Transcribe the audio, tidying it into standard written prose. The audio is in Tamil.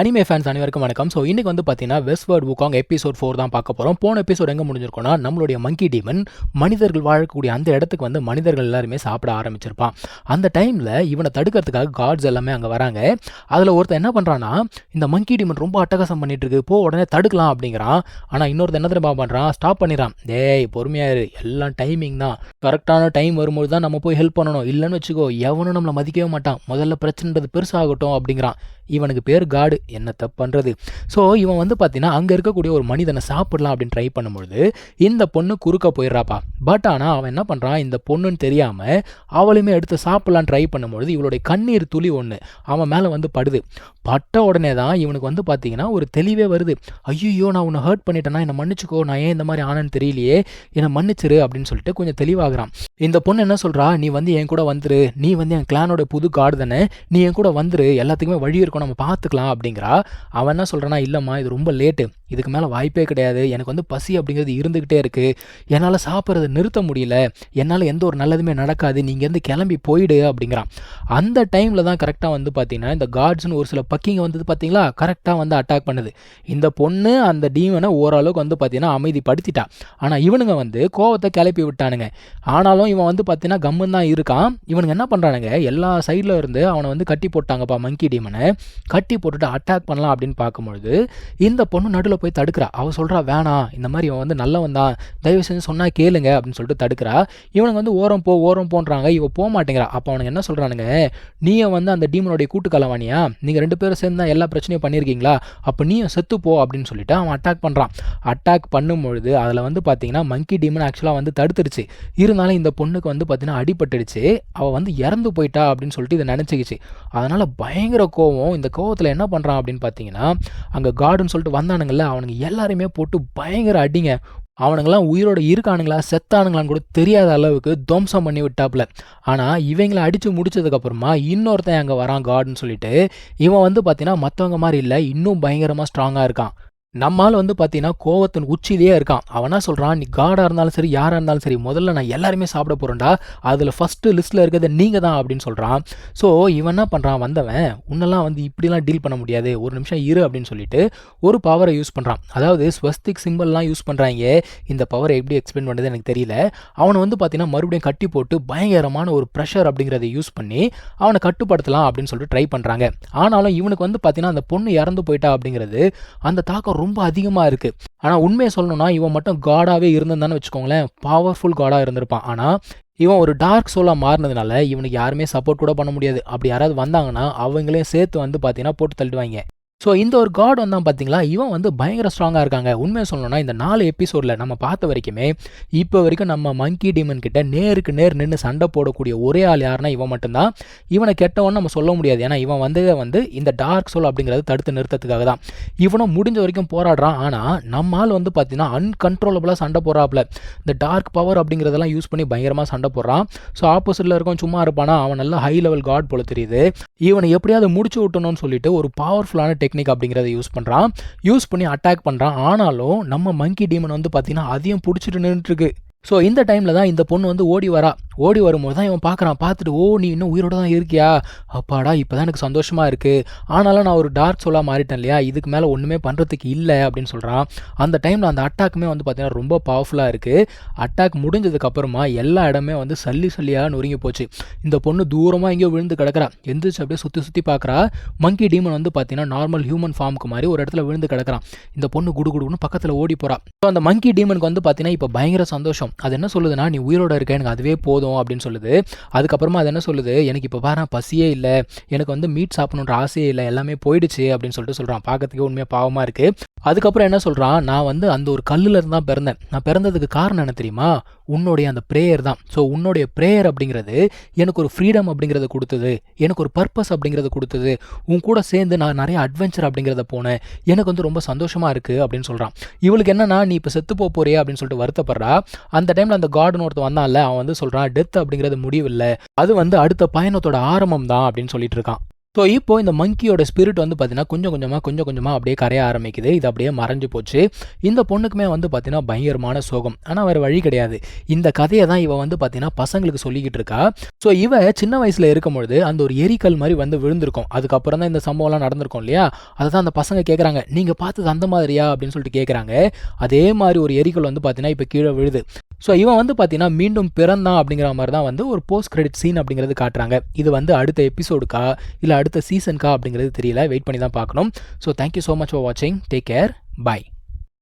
அனிமே ஃபேன்ஸ் அனைவருக்கும் வணக்கம். ஸோ இன்னைக்கு வந்து பார்த்தீங்கன்னா வெஸ்ட்வர்ட் வுகாங் எபிசோட் 4 தான் பார்க்க போகிறோம். போன எபிசோட் எங்கே முடிஞ்சிருக்கோம்னா, நம்மளுடைய மங்கி டீமன் மனிதர்கள் வாழக்கூடிய அந்த இடத்துக்கு வந்து மனிதர்கள் எல்லாருமே சாப்பிட ஆரம்பிச்சிருப்பான். அந்த டைமில் இவனை தடுக்கிறதுக்காக காட்ஸ் எல்லாமே அங்கே வராங்க. அதில் ஒருத்தன் என்ன பண்ணுறான்னா, இந்த மங்கி டீமன் ரொம்ப அட்டகாசம் பண்ணிட்டு இருக்கு, போ உடனே தடுக்கலாம் அப்படிங்கிறான். ஆனால் இன்னொருத்தன் என்ன தெரியுமா பண்ணுறான், ஸ்டாப் பண்ணிடுறான். டேய் பொறுமையாரு, எல்லாம் டைமிங் தான், கரெக்டான டைம் வரும்போது தான் நம்ம போய் ஹெல்ப் பண்ணணும், இல்லைன்னு வச்சுக்கோ எவனும் நம்மளை மதிக்கவே மாட்டான், முதல்ல பிரச்சனைன்றது பெருசாகட்டும் அப்படிங்கிறான். இவனுக்கு பேர் காடு, என்ன தப்பு பண்ணுறது. ஸோ இவன் வந்து பார்த்தீங்கன்னா அங்கே இருக்கக்கூடிய ஒரு மனிதனை சாப்பிடலாம் அப்படின்னு ட்ரை பண்ணும்பொழுது இந்த பொண்ணு குறுக்க போயிடுறாப்பா. பட் ஆனால் அவன் என்ன பண்ணுறான், இந்த பொண்ணுன்னு தெரியாமல் அவளுமே எடுத்து சாப்பிட்லான்னு ட்ரை பண்ணும்பொழுது இவளுடைய கண்ணீர் துளி ஒன்று அவன் மேலே வந்து படுது. பட்ட உடனே தான் இவனுக்கு வந்து பார்த்தீங்கன்னா ஒரு தெளிவே வருது. ஐயோ நான் உன்னை ஹர்ட் பண்ணிட்டேன்னா என்னை மன்னிச்சுக்கோ, நான் ஏன் இந்த மாதிரி ஆனன்னு தெரியலையே, என்னை மன்னிச்சிரு அப்படின்னு சொல்லிட்டு கொஞ்சம் தெளிவாகிறான். இந்த பொண்ணு என்ன சொல்கிறா, நீ வந்து என் கூட வந்துரு, நீ வந்து என் கிளானோட புது கார்டு தானே, நீ என் கூட வந்துரு, எல்லாத்துக்குமே வழி இருக்கும், நம்ம பார்த்துக்கலாம் அப்படிங்கிறா. அவன் என்ன சொல்கிறானா, இல்லைம்மா இது ரொம்ப லேட்டு, இதுக்கு மேலே வாய்ப்பே கிடையாது, எனக்கு வந்து பசி அப்படிங்கிறது இருந்துக்கிட்டே இருக்குது, என்னால் சாப்பிட்றத நிறுத்த முடியல, என்னால் எந்த ஒரு நல்லதுமே நடக்காது, நீங்கள் இங்கேருந்து கிளம்பி போயிடு அப்படிங்கிறான். அந்த டைமில் தான் கரெக்டாக வந்து பார்த்தீங்கன்னா இந்த கார்ட்ஸ்னு ஒரு சில பக்கிங்க வந்தது பார்த்தீங்களா, கரெக்டாக வந்து அட்டாக் பண்ணுது. இந்த பொண்ணு அந்த டீமனை ஓரளவுக்கு வந்து பார்த்தீங்கன்னா அமைதிப்படுத்திட்டா. ஆனால் இவனுங்க வந்து கோவத்தை கிளப்பி விட்டானுங்க. ஆனாலும் இவன் வந்து பார்த்தீங்கன்னா கம்மன் தான் இருக்கான். இவனுங்க என்ன பண்ணுறானுங்க, எல்லா சைடில் இருந்து அவனை வந்து கட்டி போட்டாங்கப்பா, மங்கி டீமனை கட்டி போட்டுட்டு அட்டாக் பண்ணலாம் அப்படின்னு பார்க்கும்பொழுது இந்த பொண்ணு நடுவில் போய் தடுக்கிறா. அவள் சொல்கிறா, வேணாம், இந்த மாதிரி இவன் வந்து நல்லவன் தான், தயவு செஞ்சு சொன்னால் கேளுங்க அப்படின்னு சொல்லிட்டு தடுக்கிறா. இவனுக்கு வந்து ஓரம் போன்றாங்க, இவன் போக மாட்டேங்கிறா. அப்போ அவனுக்கு என்ன சொல்கிறானுங்க, நீயும் வந்து அந்த டீமனுடைய கூட்டுக்கலவானியா, நீங்கள் 2 பேரும் சேர்ந்து தான் எல்லா பிரச்சனையும் பண்ணியிருக்கீங்களா, அப்போ நீயும் செத்து போ அப்படின்னு சொல்லிட்டு அவன் அட்டாக் பண்ணுறான். அட்டாக் பண்ணும்பொழுது அதில் வந்து பார்த்தீங்கன்னா மங்கி டீமன் ஆக்சுவலாக வந்து தடுத்துருச்சு. இருந்தாலும் இந்த பொண்ணுக்கு வந்து பார்த்தீங்கன்னா அடிபட்டுடுச்சு, அவள் வந்து இறந்து போயிட்டா அப்படின்னு சொல்லிட்டு இதை நினச்சிக்கிச்சு. அதனால் பயங்கர கோவம். இந்த கோவத்தில் என்ன பண்ணுறான் அப்படின்னு பார்த்தீங்கன்னா, அங்கே கார்டுன்னு சொல்லிட்டு வந்தானுங்கள்ல, அவனுங்க எல்லாருமே போட்டு பயங்கர அடிங்க. அவனுங்களாம் உயிரோட இருக்கானுங்களா செத்தானுங்களான்னு கூட தெரியாத அளவுக்கு துவம்சம் பண்ணி விட்டாப்புல. ஆனால் இவங்களை அடித்து முடிச்சதுக்கப்புறமா இன்னொருத்தன் அங்கே வரான் கார்டுன்னு சொல்லிட்டு. இவன் வந்து பார்த்தீங்கன்னா மற்றவங்க மாதிரி இல்லை, இன்னும் பயங்கரமாக ஸ்ட்ராங்காக இருக்கான். நம்மால் வந்து பார்த்தீங்கன்னா கோவத்தின் உச்சியிலேயே இருக்கான். அவனா சொல்கிறான், நீ காடாக இருந்தாலும் சரி யாராக இருந்தாலும் சரி, முதல்ல நான் எல்லாருமே சாப்பிட போகிறேன்டா, அதில் ஃபஸ்ட்டு லிஸ்ட்டில் இருக்கிறது நீங்கள் தான் அப்படின்னு சொல்கிறான். ஸோ இவன் என்ன பண்ணுறான், வந்தவன் உன்னெல்லாம் வந்து இப்படிலாம் டீல் பண்ண முடியாது, ஒரு நிமிஷம் இரு அப்படின்னு சொல்லிட்டு ஒரு பவரை யூஸ் பண்ணுறான். அதாவது ஸ்வஸ்திக் சிம்பிள்லாம் யூஸ் பண்ணுறாங்க. இந்த பவரை எப்படி எக்ஸ்பிளைன் பண்ணுறது எனக்கு தெரியல. அவனை வந்து பார்த்தீங்கன்னா மறுபடியும் கட்டி போட்டு பயங்கரமான ஒரு ப்ரெஷர் அப்படிங்கிறத யூஸ் பண்ணி அவனை கட்டுப்படுத்தலாம் அப்படின்னு சொல்லிட்டு ட்ரை பண்ணுறாங்க. ஆனாலும் இவனுக்கு வந்து பார்த்தீங்கன்னா அந்த பொண்ணு இறந்து போயிட்டா அப்படிங்கிறது அந்த தாக்கம் ரொம்ப அதிகமாக இருக்குது. ஆனால் உண்மையை சொல்லணும்னா இவன் மட்டும் காடாகவே இருந்திருந்தான்னு வச்சுக்கோங்களேன், பவர்ஃபுல் காடாக இருந்திருப்பான். ஆனால் இவன் ஒரு டார்க் சோலாக மாறினதுனால இவனுக்கு யாருமே சப்போர்ட் கூட பண்ண முடியாது. அப்படி யாராவது வந்தாங்கன்னா அவங்களையும் சேர்த்து வந்து பார்த்தீங்கன்னா போட்டு தள்ளிடுவாங்க. ஸோ இந்த ஒரு காட் வந்தான் பார்த்தீங்களா, இவன் வந்து பயங்கர ஸ்ட்ராங்காக இருக்காங்க. உண்மையை சொல்லணும்னா இந்த 4 எபிசோடில் நம்ம பார்த்த வரைக்குமே இப்போ வரைக்கும் நம்ம மங்கி டீமன் கிட்ட நேருக்கு நேர் நின்று சண்டை போடக்கூடிய ஒரே ஆள் யாருன்னா இவன் மட்டும்தான். இவனை கெட்டவன்னு நம்ம சொல்ல முடியாது. ஏன்னா இவன் வந்து இந்த டார்க் சோல் அப்படிங்கிறத தடுத்து நிறுத்தத்துக்காக தான் இவனும் முடிஞ்ச வரைக்கும் போராடுறான். ஆனால் நம்மால் வந்து பார்த்தீங்கன்னா அன்கண்ட்ரோலபிளாக சண்டை போடுறாப்புல. இந்த டார்க் பவர் அப்படிங்கிறதெல்லாம் யூஸ் பண்ணி பயங்கரமாக சண்டை போடுறான். ஸோ ஆப்போசிட்டில் இருக்கும் சும்மா இருப்பானா, அவன் நல்லா ஹை லெவல் காட் போல தெரியுது. இவனை எப்படியாவது முடிச்சு விட்டணும்னு சொல்லிட்டு ஒரு பவர்ஃபுல்லான டெக்னிக் அப்படிங்கிறத யூஸ் பண்ணி அட்டாக் பண்ணுறான். ஆனாலும் நம்ம மங்கி டீமன் வந்து பார்த்தீங்கன்னா அதையும் பிடிச்சிட்டு நின்றுட்டுருக்கு. ஸோ இந்த டைமில் தான் இந்த பொண்ணு வந்து ஓடி வரும்போது தான் இவன் பார்க்குறான். பார்த்துட்டு, ஓ நீ இன்னும் உயிரோட தான் இருக்கியா, அப்பாடா இப்போ தான் எனக்கு சந்தோஷமாக இருக்குது, ஆனாலும் நான் ஒரு டார்க் சோலாக மாறிட்டேன் இல்லையா, இதுக்கு மேலே ஒன்றுமே பண்ணுறதுக்கு இல்லை அப்படின்னு சொல்கிறான். அந்த டைமில் அந்த அட்டாக்குமே வந்து பார்த்தீங்கன்னா ரொம்ப பவர்ஃபுல்லாக இருக்குது. அட்டாக் முடிஞ்சதுக்கப்புறமா எல்லா இடமே வந்து சல்லியாக நொறுங்கி போச்சு. இந்த பொண்ணு தூரமாக எங்கேயோ விழுந்து கிடக்கிறா. எந்திரிச்சு அப்படியே சுற்றி பார்க்குறா. மங்கி டீமன் வந்து பார்த்தீங்கன்னா நார்மல் ஹியூமன் ஃபார்முக்கு மாதிரி ஒரு இடத்துல விழுந்து கிடக்கிறான். இந்த பொண்ணு குடுகுடுன்னு பக்கத்தில் ஓடி போகிறா. ஸோ அந்த மங்கி டீமனுக்கு வந்து பார்த்தீங்கன்னா இப்போ பயங்கர சந்தோஷம். அது என்ன சொல்லுதுன்னா, நீ உயிரோட இருக்க, எனக்கு அதுவே போதும் அப்படின்னு சொல்லுது. அதுக்கப்புறமா அது என்ன சொல்லுது, எனக்கு இப்போ பாரு பசியே இல்லை, எனக்கு வந்து மீட் சாப்பிடணுன்ற ஆசையே இல்லை, எல்லாமே போயிடுச்சு அப்படின்னு சொல்லிட்டு சொல்கிறான். பார்க்கறதுக்கே உண்மையாக பாவமாக இருக்குது. அதுக்கப்புறம் என்ன சொல்கிறான், நான் வந்து அந்த ஒரு கல்லில் இருந்து தான் பிறந்தேன், நான் பிறந்ததுக்கு காரணம் என்ன தெரியுமா, உன்னுடைய அந்த ப்ரேயர் தான். ஸோ உன்னுடைய ப்ரேயர் அப்படிங்கிறது எனக்கு ஒரு ஃப்ரீடம் அப்படிங்கிறத கொடுத்தது, எனக்கு ஒரு பர்பஸ் அப்படிங்கிறத கொடுத்தது, உன் கூட சேர்ந்து நான் நிறைய அட்வென்ச்சர் அப்படிங்கிறத போனேன், எனக்கு வந்து ரொம்ப சந்தோஷமாக இருக்குது அப்படின்னு சொல்கிறான். இவளுக்கு என்னன்னா, நீ இப்போ செத்து போறியே அப்படின்னு சொல்லிட்டு வருத்தப்படுறா. அந்த டைமில் அந்த கார்டுன்னு ஒருத்தர் வந்தான்ல, அவன் வந்து சொல்கிறான், டெத் அப்படிங்கிறது முடிவில்லை, அது வந்து அடுத்த பயணத்தோட ஆரம்பம் தான் அப்படின்னு சொல்லிட்டு இருக்கான். ஸோ இப்போ இந்த மங்கியோட ஸ்பிரிட் வந்து பார்த்தீங்கன்னா கொஞ்சம் கொஞ்சமாக அப்படியே கரைய ஆரம்பிக்குது. இது அப்படியே மறைஞ்சு போச்சு. இந்த பொண்ணுக்குமே வந்து பார்த்தீங்கன்னா பயங்கரமான சோகம். ஆனால் வேறு வழி கிடையாது. இந்த கதையை தான் இவ வந்து பார்த்தீங்கன்னா பசங்களுக்கு சொல்லிக்கிட்டு இருக்கா. ஸோ இவ சின்ன வயசில் இருக்கும்பொழுது அந்த ஒரு எரிக்கல் மாதிரி வந்து விழுந்திருக்கும். அதுக்கப்புறம் தான் இந்த சம்பவம்லாம் நடந்திருக்கும் இல்லையா? அதை தான் அந்த பசங்க கேட்குறாங்க, நீங்கள் பார்த்தது அந்த மாதிரியா அப்படின்னு சொல்லிட்டு கேட்குறாங்க. அதே மாதிரி ஒரு எரிக்கல் வந்து பார்த்தீங்கன்னா இப்போ கீழே விழுது. ஸோ இவன் வந்து பார்த்தீங்கன்னா மீண்டும் பிறந்தான் அப்படிங்கிற மாதிரி தான் வந்து ஒரு போஸ்ட் கிரெடிட் சீன் அப்படிங்கிறது காட்டுறாங்க. இது வந்து அடுத்த எபிசோடுக்கா இல்லை அடுத்த சீசனுக்கா அப்படிங்கிறது தெரியல. வெயிட் பண்ணி தான் பார்க்கணும். So thank you so much for வாட்சிங். Take care. பை.